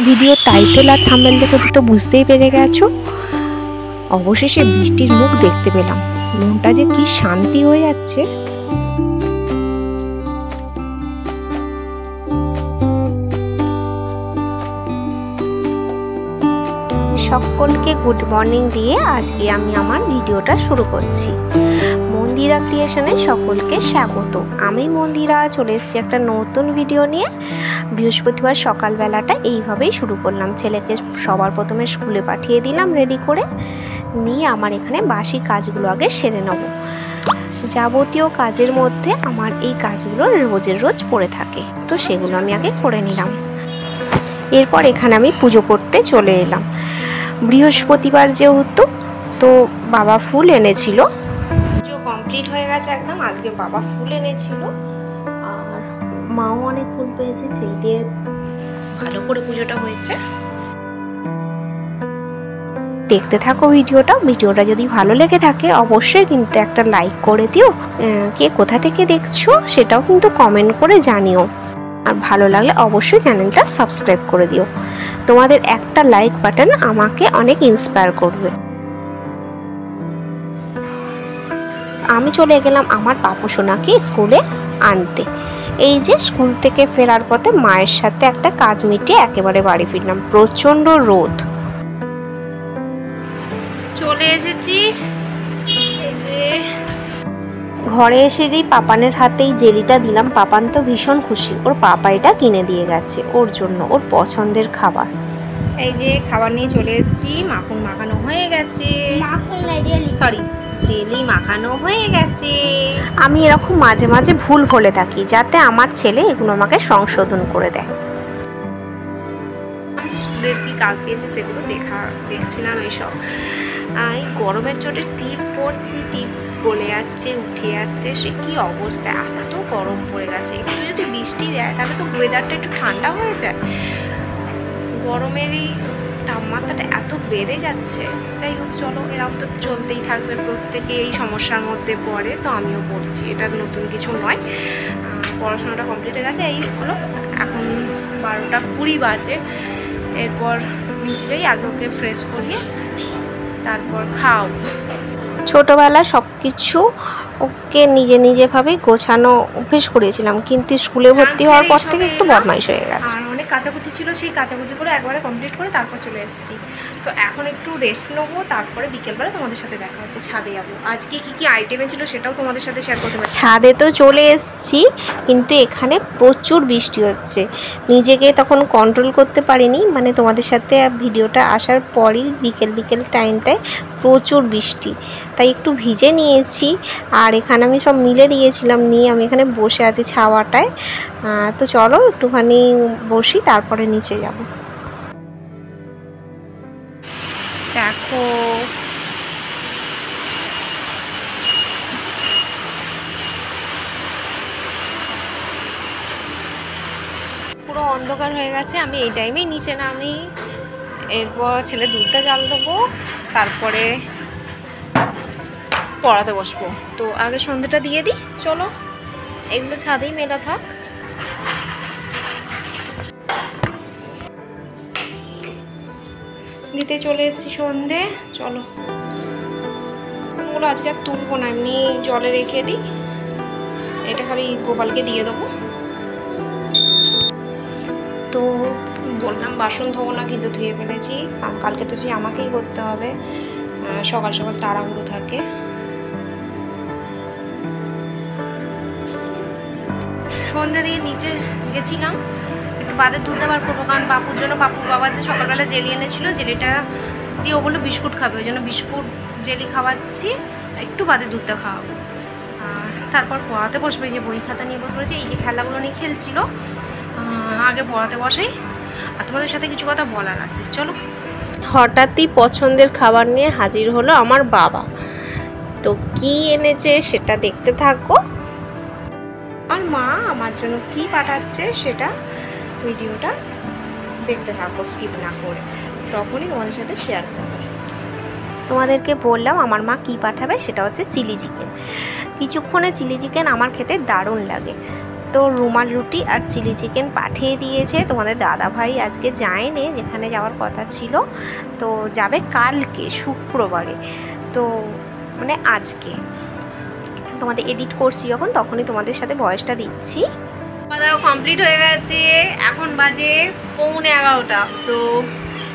Video title আর thumbnail দেখে তো বুঝতেই পেরে গেছো। অবশেষে বৃষ্টির মুখ দেখতে পেলাম, মনটা যে কি শান্তি হয়ে যাচ্ছে। সকলকে গুড মর্নিং দিয়ে আজকে আমি আমার ভিডিওটা শুরু করছি। মন্দিরা ক্রিয়েশনে সকলকে স্বাগত। আমি মন্দিরা চলে এসেছি একটা নতুন ভিডিও নিয়ে। বৃহস্পতিবার সকালবেলাটা এইভাবেই শুরু করলাম। ছেলেকে সবার প্রথমে স্কুলে পাঠিয়ে দিলাম রেডি করে নিয়ে আমার এখানে বাসি কাজগুলো আগে সেরে নেব। যাবতীয় কাজের মধ্যে আমার এই কাজগুলো রোজের রোজ পড়ে থাকে, তো সেগুলো আমি আগে করে নিলাম। এরপর এখানে আমি পুজো করতে চলে এলাম। বৃহস্পতিবার যেহেতু, তো বাবা ফুল এনেছিল। পুজো কমপ্লিট হয়ে গেছে একদম। আজকে বাবা ফুল এনেছিল আর মাও অনেক ফুল পেয়েছে, সেই দিয়ে ভালো করে পুজোটা হয়েছে। দেখতে থাকো ভিডিওটা যদি ভালো লেগে থাকে অবশ্যই কিন্তু একটা লাইক করে দিও। কে কোথা থেকে দেখছো সেটাও কিন্তু কমেন্ট করে জানিও। আর ভালো লাগলে অবশ্যই চ্যানেলটা সাবস্ক্রাইব করে দিও। তোমাদের একটা লাইক বাটন আমাকে অনেক ইন্সপায়ার করবে। আমি চলে গেলাম আমার পাপু সোনাকে স্কুলে আনতে। এই যে স্কুল থেকে ফেরার পথে মায়ের সাথে একটা কাজ মিটিয়ে একেবারে বাড়ি ফিরলাম। প্রচন্ড রোদ। চলে এসেছি এই যে ঘরে এসে যেই পাপানের হাতেই জেলিটা দিলাম, পাপান তো ভীষণ খুশি। ওর পাপা এটা কিনে দিয়ে গেছে ওর জন্য, ওর পছন্দের খাবার। এই যে খাবার নিয়ে চলে এসেছি। মাখন মাখানো হয়ে গেছে, জেলি মাখানো হয়ে গেছে। আমি এরকম মাঝে মাঝে ভুল বলে থাকি, যাতে আমার ছেলে এগুলো আমাকে সংশোধন করে দেয়। স্কুলের কি কাজ দিয়েছে সেগুলো দেখছিলাম। এইসব এই গরমের চোটে টিপ পড়ছি, টিপ গলে যাচ্ছে, উঠে যাচ্ছে, সে কি অবস্থা। এত গরম পড়ে গেছে। একটু যদি বৃষ্টি দেয় তাহলে তো ওয়েদারটা একটু ঠান্ডা হয়ে যায়। গরমেরই তাপমাত্রাটা এত বেড়ে যাচ্ছে। যাই হোক, চলো, এরকম তো চলতেই থাকবে। প্রত্যেকে এই সমস্যার মধ্যে পড়ে, তো আমিও পড়ছি। এটা নতুন কিছু নয়। পড়াশোনাটা কমপ্লিট হয়ে গেছে। এই হলো এখন 12:20 বাজে। এরপর নিচে যাই, আগে ওকে ফ্রেশ করিয়ে তারপর খাও। ছোটবেলা সব কিছু ওকে নিজে ভাবে গোছানো অভ্যেস করেছিলাম, কিন্তু স্কুলে ভর্তি হওয়ার পর থেকে একটু বদমাইশ হয়ে গেছে। আর অনেক কাচাকুচি ছিল, সেই কাচাকুচি করে একবারে কমপ্লিট করে তারপর চলে এসেছি। তো এখন একটু রেস্ট নেবো, তারপরে বিকেলবেলা তোমাদের সাথে দেখা হচ্ছে। ছাদে যাবো। আজকে কি আইটেমে ছিল সেটাও তোমাদের সাথে শেয়ার করতে পারছি। ছাদে তো চলে এসেছি, কিন্তু এখানে প্রচুর বৃষ্টি হচ্ছে। নিজেকে তখন কন্ট্রোল করতে পারিনি, মানে তোমাদের সাথে ভিডিওটা আসার পরই বিকেল টাইমটায় প্রচুর বৃষ্টি, তাই একটু ভিজে নিয়েছি। আর এখানে আমি সব মিলে দিয়েছিলাম, নিয়ে আমি এখানে বসে আছি ছাওয়াটায়। তো চলো একটুখানি বসি, তারপরে নিচে যাব। দেখো পুরো অন্ধকার হয়ে গেছে। আমি এই টাইমেই নিচে নামি। এরপর ছেলে দুধটা জাল দেবো, তারপরে পড়াতে বসবো। তো আগে সন্ধ্যেটা দিয়ে দিই। চলো, এগুলো ছাদেই মেলা থাক। দিতে চলে এসেছি সন্ধে। চলো, ওগুলো আজকে আর তুলবো না, এমনি জলে রেখে দিই। এটা খালি গোপালকে দিয়ে দেবো। তো বললাম বাসন ধোবো না, কিন্তু ধুয়ে ফেলেছি। কালকে তো সেই আমাকেই করতে হবে, সকাল সকাল তাড়াহুড়ো থাকে। সন্ধ্যে দিয়ে নিচে গেছিলাম, একটু বাদে দুধ দেওয়ার করবো, কারণ বাপুর জন্য, বাপুর বাবা যে সকালবেলা জেলি এনেছিল, জেলিটা দিয়ে ও বললো বিস্কুট খাবে, ওই জন্য বিস্কুট জেলি খাওয়াচ্ছি। একটু বাদে দুধটা খাওয়াবো, আর তারপর পড়াতে বসবে। যে বই খাতা নিয়ে বসে পড়েছে, এই যে খেলাগুলো নিয়ে খেলছিল। আগে পড়াতে বসেই। আর তোমাদের সাথে কিছু কথা বলার আছে, চলো। হঠাৎই পছন্দের খাবার নিয়ে হাজির হলো আমার বাবা। তো কি এনেছে সেটা দেখতে থাকো। আমার মা আমার জন্য কি পাঠাচ্ছে সেটা ভিডিওটা দেখতে থাকো, স্কিপ না করে। তখনই তোমাদের সাথে শেয়ার করবো। তোমাদেরকে বললাম আমার মা কি পাঠাবে, সেটা হচ্ছে চিলি চিকেন। কিছুক্ষণে চিলি চিকেন আমার খেতে দারুণ লাগে। তো রুমাল রুটি আর চিলি চিকেন পাঠিয়ে দিয়েছে। তোমাদের দাদা ভাই আজকে যায়নি, যেখানে যাওয়ার কথা ছিল, তো যাবে কালকে শুক্রবারে। তো মানে আজকে তোমাদের এডিট করছি যখন, তখনই তোমাদের সাথে ভয়েসটা দিচ্ছি। খাওয়া কমপ্লিট হয়ে গেছে, এখন বাজে 11:15। তো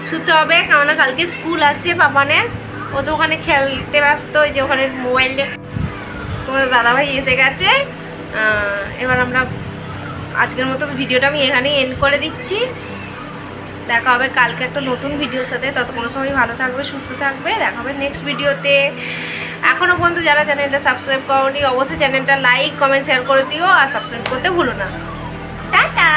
শুতে হবে, কেননা কালকে স্কুল আছে পাপানের। ও তো ওখানে খেলতে ব্যস্ত, ওই যে ওখানে মোবাইলে। তোমাদের দাদাভাই এসে গেছে। এবার আমরা আজকের মতো ভিডিওটা আমি এখানেই এন্ড করে দিচ্ছি। দেখা হবে কালকে একটা নতুন ভিডিওর সাথে। ততক্ষণ সবাই ভালো থাকবে, সুস্থ থাকবে। দেখা হবে নেক্সট ভিডিওতে। এখনও পর্যন্ত যারা চ্যানেলটা সাবস্ক্রাইব করোনি, অবশ্যই চ্যানেলটা লাইক, কমেন্ট, শেয়ার করে দিও। আর সাবস্ক্রাইব করতে ভুলো না। টাটা।